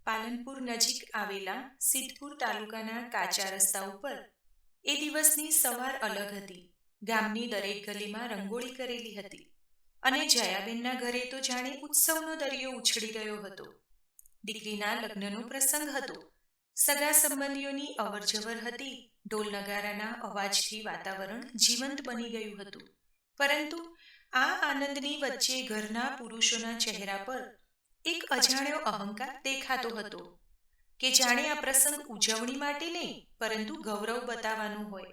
પાલનપુર નજીક આવેલા સિદ્ધપુર તાલુકાના કાચા રસ્તા ઉપર એ દિવસની સવાર અલગ હતી. ગામની દરેક ગલીમાં રંગોળી કરેલી હતી અને જયાબેનના ઘરે તો જાણે ઉત્સવનો દરિયો ઉછળી ગયો હતો. દીકરીના લગ્નનો પ્રસંગ હતો. સગા સંબંધીઓની અવરજવર હતી. ઢોલ નગારાના અવાજથી વાતાવરણ જીવંત બની ગયું હતું. પરંતુ આ આનંદની વચ્ચે ઘરના પુરુષોના ચહેરા પર એક અજાણ્યો અહંકાર દેખાતો હતો કે જાણે આ પ્રસંગ ઉજવણી માટે નહીં પરંતુ ગૌરવ બતાવવાનું હોય.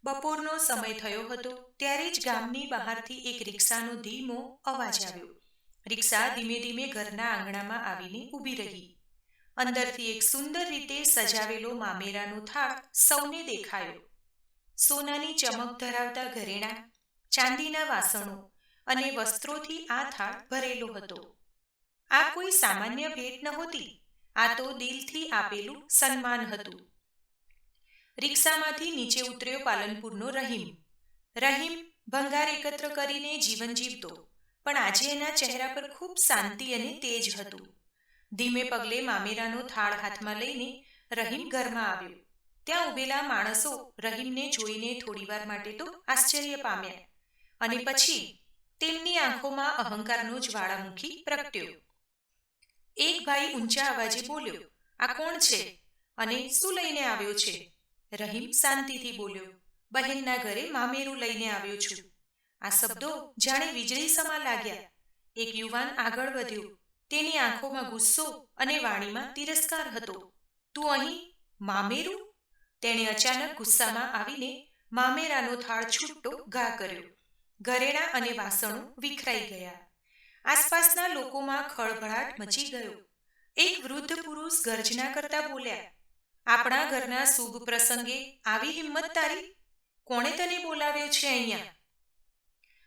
બપોરનો સમય થયો હતો ત્યારે જ ગામની બહારથી એક રિક્ષાનો ધીમો અવાજ આવ્યો. રિક્ષા ધીમે ધીમે ઘરના આંગણામાં આવીને ઊભી રહી. અંદરથી એક સુંદર રીતે સજાવેલો મામેરાનો થાળ સૌને દેખાયો. સોનાની ચમક ધરાવતા ઘરેણાં, ચાંદીના વાસણો અને વસ્ત્રોથી આ થાળ ભરેલો હતો. આ કોઈ સામાન્ય ભેટ નહોતી, આ તો દિલથી આપેલું સન્માન હતું. રિક્ષામાંથી નીચે ઉતર્યો પાલનપુરનો રહીમ. રહીમ ભંગાર એકત્ર કરીને જીવન જીવતો, પણ આજે એના ચહેરા પર ખૂબ શાંતિ અને તેજ હતું. ધીમે પગલે મામેરાનો થાળ હાથમાં લઈને રહીમ ઘરમાં આવ્યો. ત્યાં ઊભેલા માણસો રહીમને જોઈને થોડીવાર માટે તો આશ્ચર્ય પામ્યા અને પછી તેમની આંખોમાં અહંકારનો જ્વાળામુખી પ્રગટ્યો. એક ભાઈ ઊંચા અવાજે બોલ્યો, "આ કોણ છે અને શું લઈને આવ્યો છે?" રહીમ શાંતિથી બોલ્યો, "બહેનના ઘરે મામેરું લઈને આવ્યો છું." આ શબ્દો જાણે વીજળી સમા લાગ્યા. એક યુવાન આગળ વધ્યો. તેની આંખોમાં ગુસ્સો અને વાણીમાં તિરસ્કાર હતો. "તું અહીં મામેરું?" તેણે અચાનક ગુસ્સામાં આવીને મામેરાનો થાળ છૂટો ઘા કર્યો. ઘરેણાં અને વાસણો વિખરાઈ ગયા. આસપાસના લોકોમાં ખળભળાટ મચી ગયો. એક વૃદ્ધ પુરુષ ગર્જના કરતા બોલ્યા, "આપણા ઘરના શુભ પ્રસંગે આવી હિંમત તારી? કોણે તને બોલાવ્યો છે અહીંયા?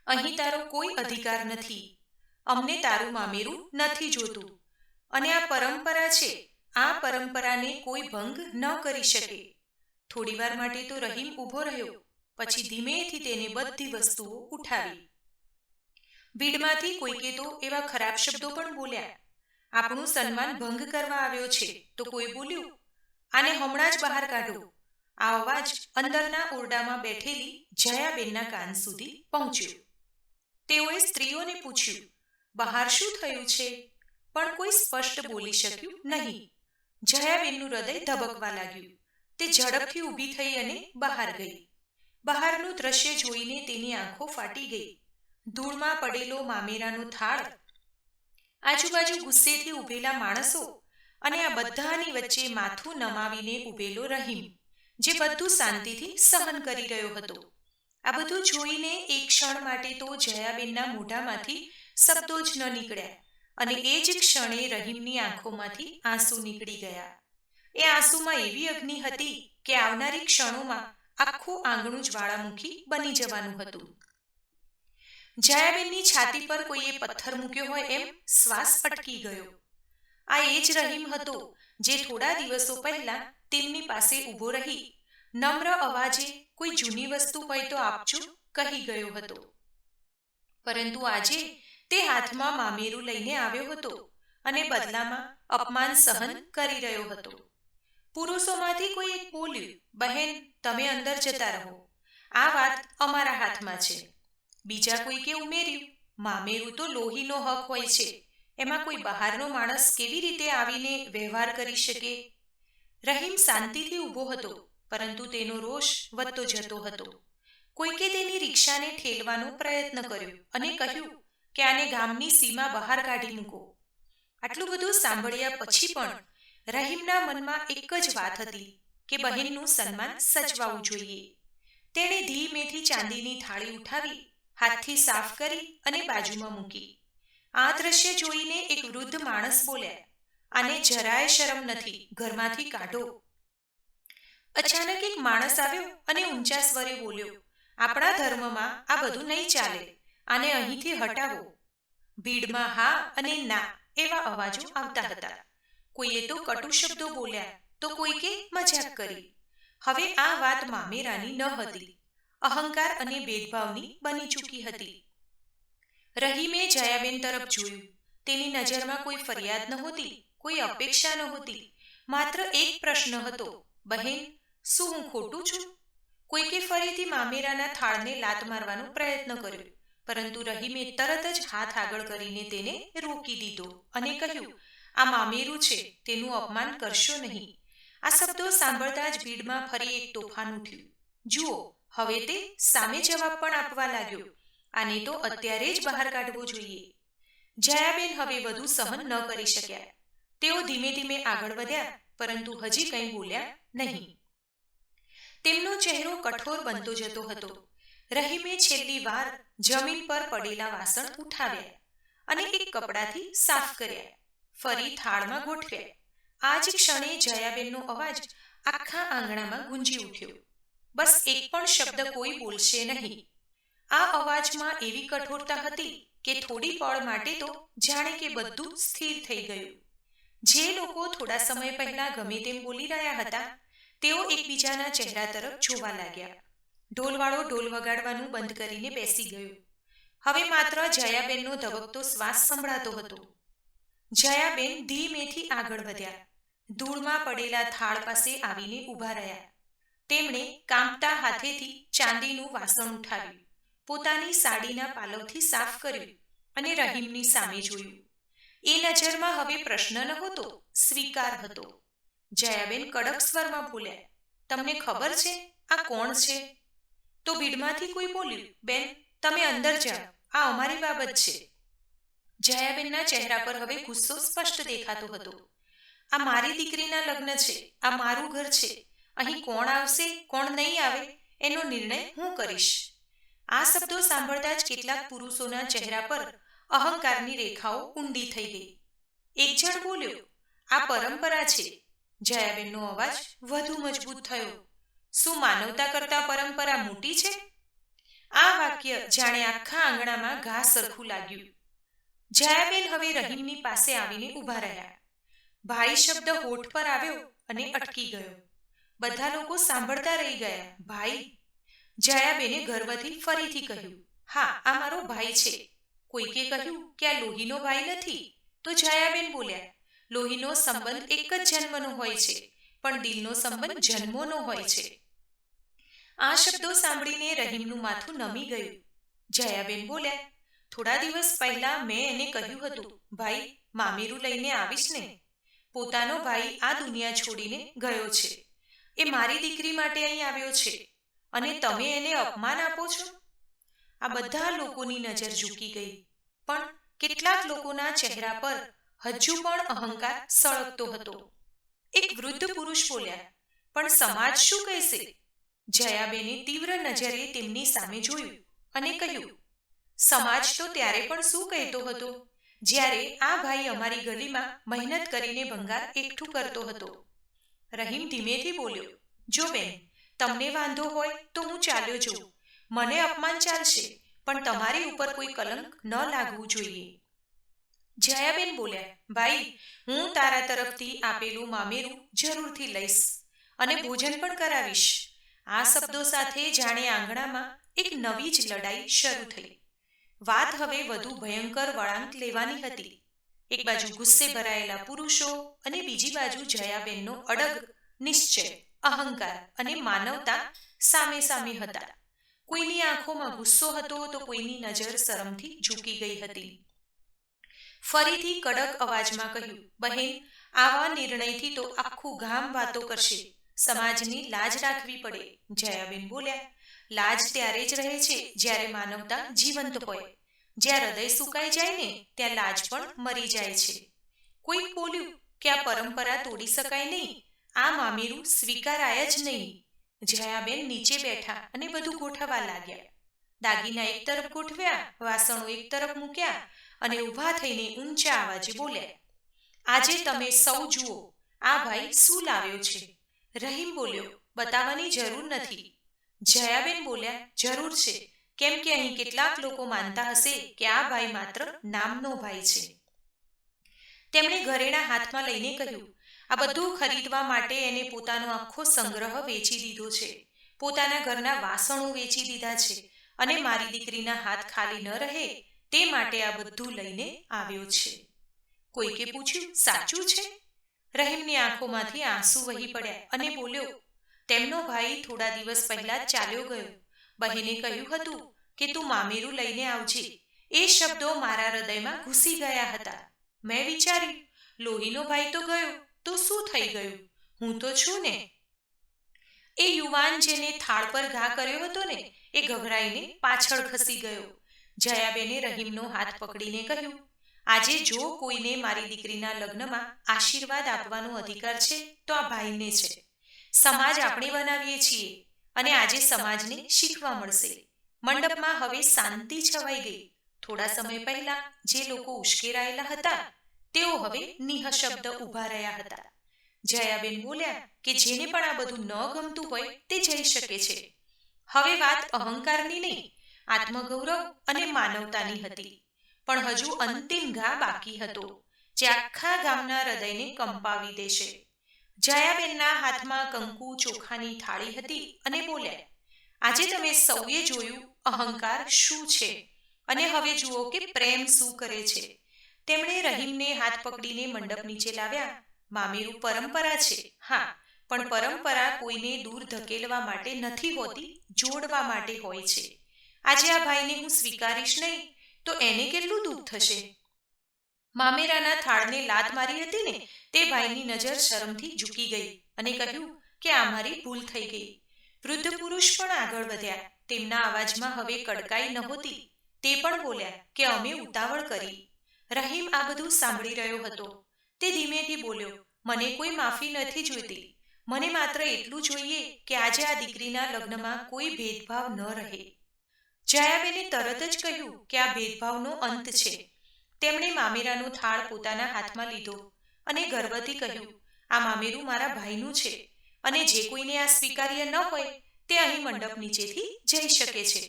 અહીં તારો કોઈ અધિકાર નથી. અમને તારું મામેરું નથી જોતું. અને આ પરંપરા છે, આ પરંપરાને કોઈ ભંગ ન કરી શકે." થોડીવાર માટે તો રહીમ ઊભો રહ્યો. પછી ધીમેથી તેને બધી વસ્તુઓ ઉઠાવી. ભીડમાંથી કોઈકે તો એવા ખરાબ શબ્દો પણ બોલ્યા. "આપણું સન્માન ભંગ કરવા આવ્યો છે." તો કોઈ બોલ્યું, "આને હમણાં જ બહાર કાઢો." આ અવાજ અંદરના ઓરડામાં બેઠેલી જયાબેનના કાન સુધી પહોંચ્યો. તેઓએ સ્ત્રીઓને પૂછ્યું, "બહાર શું થયું છે?" પણ કોઈ સ્પષ્ટ બોલી શક્યું નહીં. જયાબેનનું હૃદય ધબકવા લાગ્યું. તે ઝડપથી ઊભી થઈ અને બહાર ગઈ. બહારનું દ્રશ્ય જોઈને તેની આંખો ફાટી ગઈ. ધૂળમાં પડેલો મામેરાનો થાળ, આજુબાજુ ગુસ્સેથી ઊભેલા માણસો અને આ બધાની વચ્ચે માથું નમાવીને ઊભેલો રહીમ, જે બધું શાંતિથી સહન કરી રહ્યો હતો. આ બધું જોઈને એક ક્ષણ માટે તો જયાબેનના મોઢામાંથી શબ્દો જ ન નીકળ્યા અને એ જ ક્ષણે રહીમની આંખોમાંથી આંસુ નીકળી ગયા. એ આંસુમાં એવી અગ્નિ હતી કે આવનારી ક્ષણોમાં આખું આંગણું જ્વાળામુખી બની જવાનું હતું. જયાબેનની છાતી પર કોઈએ પથ્થર મૂક્યો હોય એમ શ્વાસ અટકી ગયો. આ એ જ રહીમ હતો જે થોડા દિવસો પહેલા તેમની પાસે ઊભો રહી નમ્ર અવાજે કોઈ જૂની વસ્તુ હોય તો આપજો કહી ગયો હતો. પરંતુ આજે તે હાથમાં મામેરું લઈને આવ્યો હતો અને બદલામાં અપમાન સહન કરી રહ્યો હતો. પુરુષોમાંથી કોઈ એક બોલ્યું, "બહેન, તમે અંદર જતા રહો. આ વાત અમારા હાથમાં છે." બીજા કોઈકે ઉમેર્યું, "મામેરું તો લોહીનો હક હોય છે. એમાં કોઈ બહારનો માણસ કેવી રીતે આવીને વ્યવહાર કરી શકે?" રહીમ શાંતિથી ઊભો હતો, પરંતુ તેનો રોષ વધતો જતો હતો. કોઈકે તેની રિક્ષાને ઠેલવાનો પ્રયત્ન કર્યો અને કહ્યું કે આને ગામની સીમા બહાર કાઢી મૂકો. આટલું બધું સાંભળ્યા પછી પણ રહીમના મનમાં એક જ વાત હતી કે બહેનનું સન્માન સચવાવું જોઈએ. તેણે ધીમેથી ચાંદીની થાળી ઉઠાવી, હાથથી સાફ કરી અને બાજુમાં મૂકી. આ દ્રશ્ય જોઈને એક વૃદ્ધ માણસ બોલ્યા, "આને જરાય શરમ નથી, ઘરમાંથી કાઢો." અચાનક એક માણસ આવ્યો અને ઊંચા સ્વરે બોલ્યો, "આપણા ધર્મમાં આ બધું નહીં ચાલે. આને અહીંથી હટાવો." ભીડમાં હા અને ના એવા અવાજો આવતા હતા. કોઈએ તો કટુ શબ્દો બોલ્યા તો કોઈકે મજાક કરી. હવે આ વાત મામેરાની ન હતી, અહંકાર અને ભેદભાવની બની ચૂકી હતી. રહીમે જયાબેન તરફ જોયું. તેની નજરમાં કોઈ ફરિયાદ નહોતી, કોઈ અપેક્ષા નહોતી. માત્ર એક પ્રશ્ન હતો, બહેન, શું હું ખોટું છું? કોઈકે ફરીથી મામેરાના થાળને લાત મારવાનો પ્રયત્ન કર્યો, પરંતુ રહીમે તરત જ હાથ આગળ કરીને તેને રોકી દીધો અને કહ્યું, આ મામેરું છે, તેનું અપમાન કરશો નહીં. આ શબ્દો સાંભળતા જ ભીડમાં ફરી એક તોફાન ઉઠ્યું. જુઓ, હવે તે સામે જવાબ પણ આપવા લાગ્યો. આને તો અત્યારે જ બહાર કાઢવો જોઈએ. જયાબેન હવે વધુ સહન ન કરી શક્યા. તેઓ ધીમે ધીમે આગળ વધ્યા, પરંતુ હજી કંઈ બોલ્યા નહીં. તેમનો ચહેરો કઠોર બનતો જતો હતો. રહીમે છેલ્લી વાર જમીન પર પડેલા વાસણ ઉઠાવ્યા અને એક કપડાથી સાફ કર્યા, ફરી થાળમાં ગોઠવ્યા. આ જ ક્ષણે જયાબેનનો અવાજ આખા આંગણામાં ગુંજી ઉઠ્યો. બસ એક પણ શબ્દ કોઈ બોલશે નહીં. આ અવાજમાં એવી કઠોરતા હતી કે થોડી પળ માટે તો જાણે કે બધું સ્થિર થઈ ગયું. જે લોકો થોડા સમય પહેલા ગમે તેમ બોલી રહ્યા હતા, તેઓ એકબીજાના ચહેરા તરફ જોવા લાગ્યા. ઢોલવાળો ઢોલ વગાડવાનું બંધ કરીને બેસી ગયો. હવે માત્ર જયાબેનનો ધબકતો શ્વાસ સંભળાતો હતો. જયાબેન ધીમેથી આગળ વધ્યા. ધૂળમાં પડેલા થાળ પાસે આવીને ઊભા રહ્યા. તેમણે કાંપતા હાથેથી ચાંદીનું વાસણ ઉઠાવ્યું, પોતાની સાડીના પાલવથી સાફ કર્યું અને રહીમની સામે જોયું. એ નજરમાં હવે પ્રશ્ન નહોતો, સ્વીકાર હતો. જયાબેન કડક સ્વરમાં બોલ્યા, તમને ખબર છે આ કોણ છે? તો ભીડમાંથી કોઈ બોલ્યું, બેન, તમે અંદર જાઓ, આ અમારી બાબત છે. જયાબેનના ચહેરા પર હવે ગુસ્સો સ્પષ્ટ દેખાતો હતો. આ મારી દીકરીના લગ્ન છે, આ મારું ઘર છે. અહીં કોણ આવશે કોણ નહીં આવે એનો નિર્ણય હું કરીશ. આ શબ્દો સાંભળતા જ કેટલાક પુરુષોના ચહેરા પર અહંકારની રેખાઓ ઊંડી થઈ ગઈ. એક જણ બોલ્યો, આ પરંપરા છે. જયાબેનનો અવાજ વધુ મજબૂત થયો, શું માનવતા કરતા પરંપરા મોટી છે? આ વાક્ય જાણે આખા આંગણામાં ઘા સરખું લાગ્યું. જયાબેન હવે રહીમની પાસે આવીને ઊભા રહ્યા. ભાઈ શબ્દ હોઠ પર આવ્યો અને અટકી ગયો. બધા લોકો સાંભળતા રહી ગયા. ભાઈ? જયાબેને ગર્વથી ફરીથી કહ્યું, હા, આ મારો ભાઈ છે. કોઈકે કહ્યું કે આ લોહીનો ભાઈ નથી, તો જયાબેન બોલ્યા, લોહીનો સંબંધ એક જ જન્મનો હોય છે, પણ દિલનો સંબંધ જન્મોનો હોય છે. આ શબ્દો સાંભળીને રહીમનું માથું નમી ગયું. જયાબેન બોલ્યા, થોડા દિવસ પહેલા મેં એને કહ્યું હતું, ભાઈ, મામેરું લઈને આવીશ ને. પોતાનો ભાઈ આ દુનિયા છોડીને ગયો છે. એ મારી દીકરી માટે અહીં આવ્યો છે અને તમે એને અપમાન આપો છો? આ બધા લોકોની નજર ઝૂકી ગઈ, પણ કેટલાક લોકોના ચહેરા પર હજુ પણ અહંકાર સળગતો હતો. એક વૃદ્ધ પુરુષ બોલ્યા, પણ સમાજ શું કહેશે? જયાબેને તીવ્ર નજરે તેમની સામે જોયું અને કહ્યું, સમાજ તો ત્યારે પણ શું કહેતો હતો, જ્યારે આ ભાઈ અમારી ગલીમાં મહેનત કરીને ભંગાર એકઠું કરતો હતો. રહીમ ધીમેથી બોલ્યો, જો બેન, તમને વાંધો હોય તો હું ચાલ્યો જઉં. મને અપમાન ચાલશે, પણ તમારી ઉપર કોઈ કલંક ન લાગવું જોઈએ. જયાબેન બોલ્યા, ભાઈ, હું તારા તરફથી આપેલું મામેરું જરૂરથી લઈશ અને ભોજન પણ કરાવીશ. આ શબ્દો સાથે જાણે આંગણામાં એક નવી જ લડાઈ શરૂ થઈ. વાત હવે વધુ ભયંકર વળાંક લેવાની હતી. એક બાજુ ગુસ્સે ભરાયેલા પુરુષો અને બીજી બાજુ જયાબેનનો અડગ નિશ્ચય, અહંકાર અને માનવતા સામે સામે હતા. કોઈની આંખોમાં ગુસ્સો હતો તો કોઈની નજર શરમથી ઝૂકી ગઈ હતી. ફરીથી કડક અવાજમાં કહ્યું, બહેન, આવા નિર્ણયથી તો આખું ગામ વાતો કરશે. સમાજની લાજ રાખવી પડે. જયાબેન બોલ્યા, લાજ ત્યારે જ રહે છે જ્યારે માનવતા જીવંત હોય. જ્યાં હૃદય સુકાઈ જાય ને, ત્યાં લાજ પણ મરી જાય છે. કોઈક બોલ્યું કે આ પરંપરા તોડી શકાય નહીં, આ મામેરું સ્વીકારાય જ નહીં. જયાબેન નીચે બેઠા અને બધું ગોઠવવા લાગ્યા. દાગીના એક તરફ ગોઠવ્યા, વાસણો એક તરફ મૂક્યા અને ઊભા થઈને ઊંચા અવાજે બોલ્યા, આજે તમે સૌ જુઓ, આ ભાઈ શું લાવ્યો છે. રહીમ બોલ્યો, બતાવવાની જરૂર નથી. જયાબેન બોલ્યા, જરૂર છે, કેમ કે અહીં કેટલાક લોકો માનતા હશે કે આ ભાઈ માત્ર નામનો ભાઈ છે. તેમણે ઘરેણા હાથમાં લઈને કહ્યું, આ બધું ખરીદવા માટે એને પોતાનો આખો સંગ્રહ વેચી દીધો છે, પોતાના ઘરના વાસણો વેચી દીધા છે અને મારી દીકરીના હાથ ખાલી ન રહે તે માટે આ બધું લઈને આવ્યો છે. કોઈકે પૂછ્યું, સાચું છે? રહીમની આંખોમાંથી આંસુ વહી પડ્યા અને બોલ્યો, તેમનો ભાઈ થોડા દિવસ પહેલા જ ચાલ્યો ગયો. બહેને કહ્યું હતું કે તું મામેરું લઈને આવજે. એ શબ્દો મારા હૃદયમાં ઘૂસી ગયા હતા. મેં વિચાર્યું, લોહીનો ભાઈ તો ગયો, તો શું થઈ ગયું? હું તો છું ને. એ યુવાન જેને થાળ પર ઘા કર્યો હતો ને, એ ગભરાઈને પાછળ ખસી ગયો. જયાબેને રહીમનો હાથ પકડીને કહ્યું, આજે જો કોઈને મારી દીકરીના લગ્નમાં આશીર્વાદ આપવાનો અધિકાર છે તો આ ભાઈને છે. સમાજ આપણે બનાવીએ છીએ અને આજે સમાજને શીખવા મળશે. મંડપમાં હવે શાંતિ છવાઈ ગઈ. થોડા સમય પહેલા જે લોકો ઉશ્કેરાયેલા હતા તેઓ હવે નિઃશબ્દ ઊભા રહ્યા હતા. જયાબેન બોલ્યા કે જેને પણ આ બધું ન ગમતું હોય તે જઈ શકે છે. હવે વાત અહંકારની નહીં, આત્મગૌરવ અને માનવતાની હતી. પણ હજુ અંતિમ ઘા બાકી હતો, જે આખા ગામના હૃદયને કંપાવી દેશે. જયાબેનના હાથમાં કંકુ ચોખાની થાળી હતી અને બોલ્યા, આજે તમે સૌએ જોયું અહંકાર શું છે અને હવે જુઓ કે પ્રેમ શું કરે છે. તેમણે રહીમને હાથ પકડીને મંડપ નીચે લાવ્યા. મામેરું પરંપરા છે, હા, પણ પરંપરા કોઈને દૂર ધકેલવા માટે નથી હોતી, જોડવા માટે હોય છે. આજે આ ભાઈને હું સ્વીકારીશ નહીં તો એને કેટલું દુઃખ થશે. મામેરાના થાળને લાત મારી હતી ને, તે ભાઈની નજર શરમથી ઝૂકી ગઈ અને કહ્યું કે આ મારી ભૂલ થઈ ગઈ. વૃદ્ધ પુરુષ પણ આગળ વધ્યા. તેમના અવાજમાં હવે કડકાઈ નહોતી. તે પણ બોલ્યા કે અમે ઉતાવળ કરી. રહીમ આ બધું સાંભળી રહ્યો હતો. તે ધીમેથી બોલ્યો, મને કોઈ માફી નથી જોઈતી. મને માત્ર એટલું જોઈએ કે આજે આ દીકરીના લગ્નમાં કોઈ ભેદભાવ ન રહે. જયાબેને તરત જ કહ્યું કે આ ભેદભાવનો અંત છે. તેમણે મામેરાનો થાળ પોતાના હાથમાં લીધો અને ગર્વથી કહ્યું, આ મામેરું મારા ભાઈનું છે અને જે કોઈને આ સ્વીકાર્ય ન હોય તે અહીં મંડપ નીચેથી જઈ શકે છે.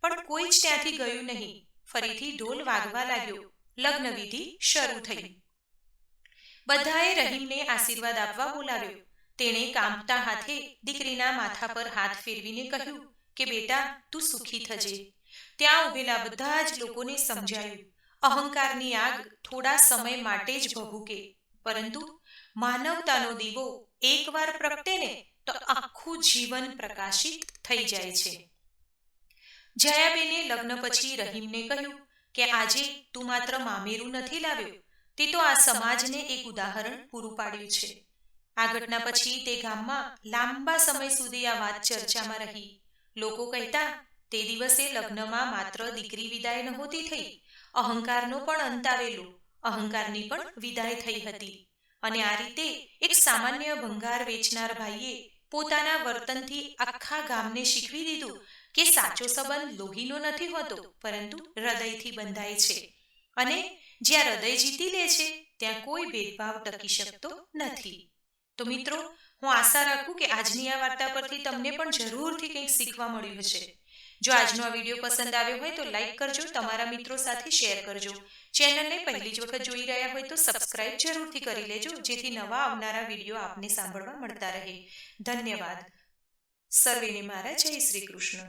પણ કોઈ જ ત્યાંથી ગયું નહીં. ફરીથી ઢોલ વાગવા લાગ્યો. લગ્ન વિધિ શરૂ થઈ. બધાએ રહીમને આશીર્વાદ આપવા બોલાવ્યો. તેણે કાંપતા હાથે દીકરીના માથા પર હાથ ફેરવીને કહ્યું કે બેટા, તું સુખી થજે. ત્યાં ઉભેલા બધા જ લોકોને સમજાયું, અહંકારની આગ થોડા સમય માટે જ ભભૂકે, પરંતુ માનવતાનો દીવો એકવાર પ્રગટે ને તો આખું જીવન પ્રકાશિત થઈ જાય છે. જયાબેને લગ્ન પછી રહીમને કહ્યું કે આજે તું માત્ર મામેરું નથી લાવ્યો, તે તો આ સમાજને એક ઉદાહરણ પૂરું પાડ્યું છે. આ ઘટના પછી તે ગામમાં લાંબા સમય સુધી આ વાત ચર્ચામાં રહી. લોકો કહેતા, તે દિવસે લગ્નમાં માત્ર દીકરી વિદાય નહોતી થઈ, અહંકારનો પણ અંત આવેલો, અહંકારની પણ વિદાય થઈ હતી. અને આ રીતે એક સામાન્ય ભંગાર વેચનાર ભાઈએ પોતાના વર્તનથી આખા ગામને શીખવી દીધું કે સાચો સંબંધ લોહીનો નથી હોતો, પરંતુ હૃદયથી બંધાય છે. અને જ્યાં હૃદય જીતી લે છે ત્યાં કોઈ ભેદભાવ ટકી શકતો નથી. તો મિત્રો, હું આશા રાખું કે આજની આ વાર્તા પરથી તમને પણ જરૂરથી કંઈક શીખવા મળ્યું હશે. જો આજનો આ વિડીયો પસંદ આવ્યો હોય તો લાઈક કરજો, તમારા મિત્રો સાથે શેર કરજો. ચેનલને પહેલી જ વખત જોઈ રહ્યા હોય તો સબસ્ક્રાઇબ જરૂરથી કરી લેજો, જેથી નવા આવનારા વિડીયો આપને સાંભળવા મળતા રહે. ધન્યવાદ. સર્વેને મારા જય શ્રી કૃષ્ણ.